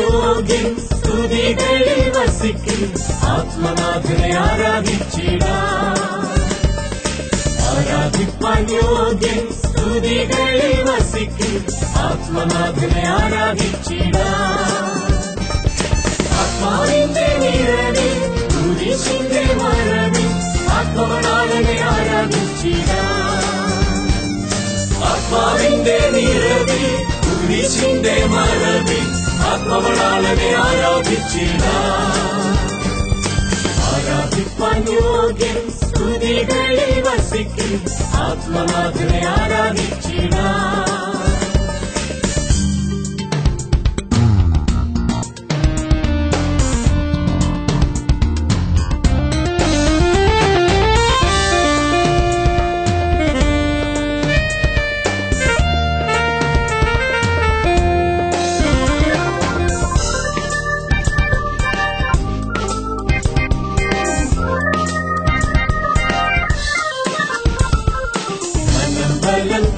യോഗ്യൻ സ്തുതികളിൽ വസിക്കും ആത്മനാഥനെ ആരാധിച്ചിടാം. ആരാധിപ്പാൻ യോഗ്യൻ സ്തുതികളിൽ വസിക്കും ആത്മനാഥനെ ആരാധിച്ചിടാം. ആത്മാവിന്റെ നിഴലിൽ കുരിശിന്റെ മറവിൽ ആത്മനാഥനെ ആരാധിച്ചിടാം. ആത്മാവിന്റെ നിഴലിൽ കുരിശിന്റെ മറവിൽ ആത്മനാഥനെ ആരാധിച്ചിടാം. ആരാധിപ്പാൻ യോഗ്യൻ സ്തുതികളിൽ വസിക്കും ആത്മനാഥനെ ആരാധിച്ചിടാം.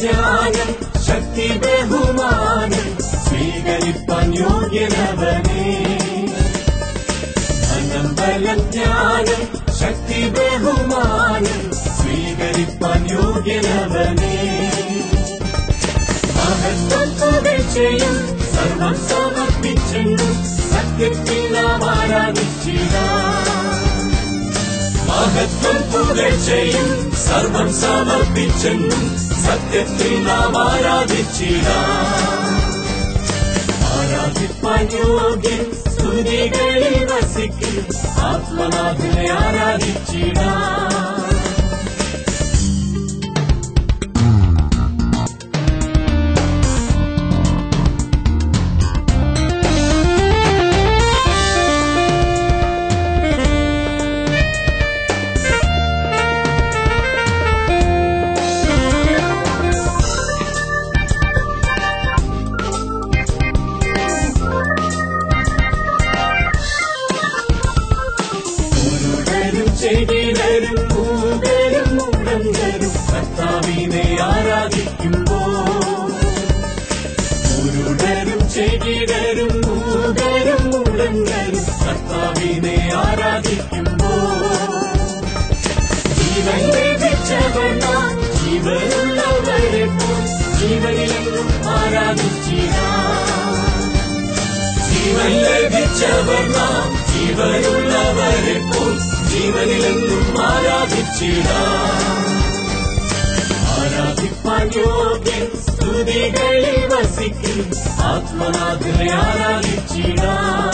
ജ്ഞാനം ശക്തി ബഹുമാനം സ്വീകരിപ്പാൻ യോഗ്യനവനേ. ധനം ബലം ജ്ഞാനം ശക്തി ബഹുമാനം സ്വീകരിപ്പാൻ യോഗ്യനവനേ. മഹത്വം പുകഴ്ചയും സർവം സമർപ്പിച്ചെന്നും സത്യത്തിൽ നാം ആരാധിച്ചിടാം. മഹത്വം പുകഴ്ചയും സർവം സമർപ്പിച്ചെന്നും സത്യത്തിൽ നാം ആരാധിച്ചിടാം. ആരാധിപ്പാൻ യോഗ്യൻ സ്തുതികളിൽ വസിക്കും ആത്മനാഥനെ ആരാധിച്ചിടാം. ചെടികളും പൂകളും മുടങ്ങരും കർത്താവിനെ ആരാധിക്കുമ്പോൾ. ഉരുടരും ചെടികളും പൂകളും മുടങ്ങരും കർത്താവിനെ ആരാധിക്കുമ്പോൾ. ജീവൻ ലഭിച്ചവർ നാം ജീവനുള്ളവരെ പോൽ ജീവനിലെന്നും ആരാധിച്ചിടാം. ജീവൻ ലഭിച്ചവർ നാം ജീവനുള്ളവരെ പോൽ ജീവനിലെന്നും ആരാധിച്ചിടാം. ആരാധിപ്പാൻ യോഗ്യൻ സ്തുതികളിൽ വസിക്കും ആത്മനാഥനെ ആരാധിച്ചിടാം.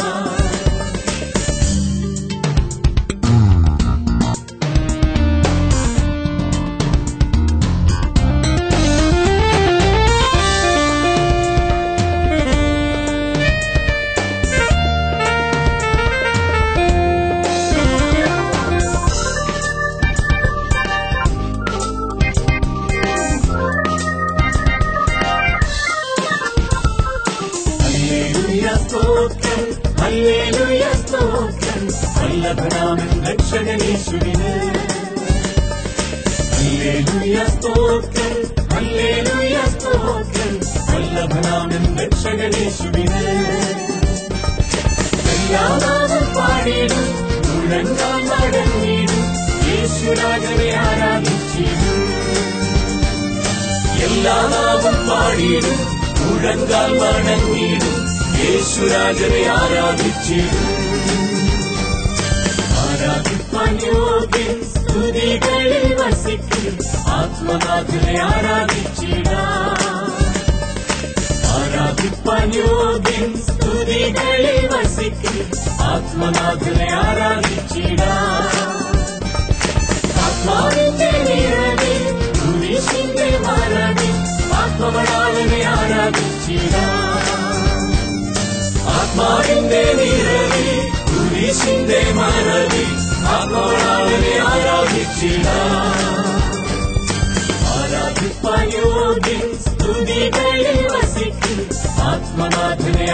സ്തോത്രം ഹല്ലേലൂയ സ്തോത്രം വല്ലഭനാമൻ രക്ഷകനേശുവിന്. ഹല്ലേലൂയ സ്തോത്രം ഹല്ലേലൂയ സ്തോത്രം വല്ലഭനാമൻ രക്ഷകനേശുവിന്. എല്ലാ നാമം പാടിടും മുഴങ്ങാൻ മടങ്ങിടും യേശുരാജനെ ആരാധിച്ചിടും. എല്ലാ നാമം പാടിടും മുഴങ്ങാൻ മടങ്ങിടും യേശുരാജനെ ആരാധിച്ചിടും. ആരാധിപ്പാൻ യോഗ്യൻ സ്തുതികളിൽ വസിക്കും ആത്മനാഥനെ ആരാധിച്ചിടാം. ആരാധിപ്പാൻ യോഗ്യൻ സ്തുതികളിൽ വസിക്കും ആത്മനാഥനെ ആരാധിച്ചിടാം. ആത്മാവിന്റെ നിഴലിൽ കുരിശിന്റെ മറവിൽ ആത്മനാഥനെ ആരാധിച്ചിടാം. ആത്മാവിന്റെ നിഴലിൽ കുരിശിന്റെ മറവിൽ ആത്മനാഥനെ ആരാധിച്ചിടാം. ആരാധിപ്പാൻ യോഗ്യൻ സ്തുതികളിൽ വസിക്കും ആത്മനാഥനെ